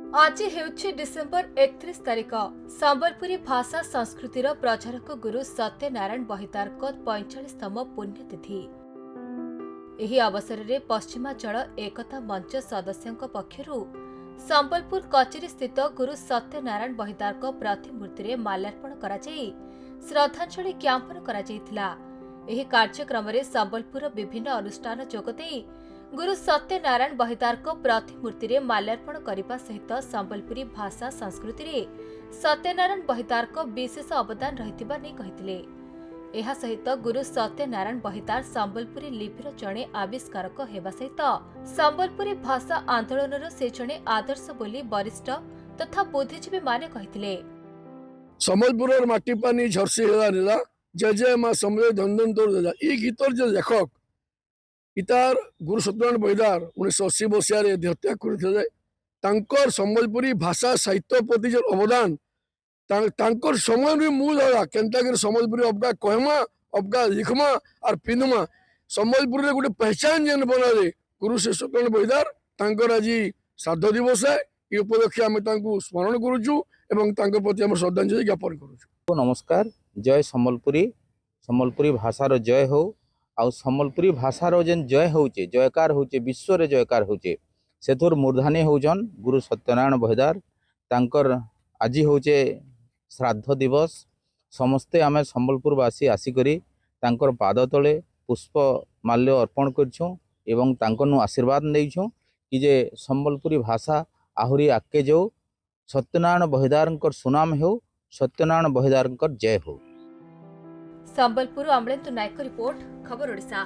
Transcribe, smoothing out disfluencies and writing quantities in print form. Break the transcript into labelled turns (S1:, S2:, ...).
S1: आज हेउछि डिसेम्बर 31 तारिख संबलपुरी भाषा संस्कृतिर प्रचारक गुरु सत्यनारायण बहिदारक 45तम पुण्यतिथि। एही अवसर में पश्चिमांचल एकता मंच सदस्यों पक्षरु संबलपुर कचेरी स्थित गुरु सत्यनारायण बहिदारक प्रतिमूर्ति में माल्यार्पण कराଯାई श्रद्धांजलि ज्ञापन कराଯାଇथिला। एही कार्यक्रम में संबलपुर विभिन्न अनुष्ठान जोगदेई गुरु सत्यनारायण बहिदारक प्रतिमूर्ति में माल्यार्पण करने सहित संबलपुरी भाषा संस्कृति में सत्यनारायण बहिदारक विशेष अवदान रहिथिबा नै कहिथिले। एहा सहित गुरु सत्यनारायण बहिदार संबलपुरी लिपिर जड़े आविष्कारक हेबा सहित संबलपुरी भाषा आंदोलन से जड़े आदर्श बोली वरिष्ठ तथा बुद्धिजीवी माने कहिथिले।
S2: संबलपुर माटी पानी झरसी हेला जय जय माँ समय धन धन तोर देला ई गीतर जो लेखक इतार गुरु सत्यनारायण बहिदार 1980 मसीह हत्या कर संबलपुरी भाषा साहित्य प्रति जो अवदान तांकर समय भी मूल है केनता संबलपुरी अबका कहमा अबका लिखमा और पिंधमा संबलपुर में गोटे पहचान जेन बना गुरु श्री सत्यनारायण बहिदार तांकर आज श्राद्ध दिवस है ये उपलक्षे आम स्मरण करुचु एवं तांकर प्रति आम श्रद्धांजलि ज्ञापन करुचु।
S3: नमस्कार। जय संबलपुरी भाषार जय हो आउ संबलपुरी भाषार जेन जय होचे जयकार होचे विश्व रे जयकार होचे सेथुर मूर्धानी होजन गुरु सत्यनारायण बहिदार तांकर आज होचे श्राद्ध दिवस। समस्ते आमे संबलपुरवासी आसिकरी तांकर पाद तले पुष्प माल्य अर्पण करछुं एवं तांकनु आशीर्वाद नेइछुं कि जे संबलपुरी भाषा आहुरी आगे जो सत्यनारायण बहिदारंकर सुनाम हो सत्यनारायण बहिदारंकर जय हो।
S1: संबलपुर अमलेन्दु नायक रिपोर्ट खबर ओडिशा।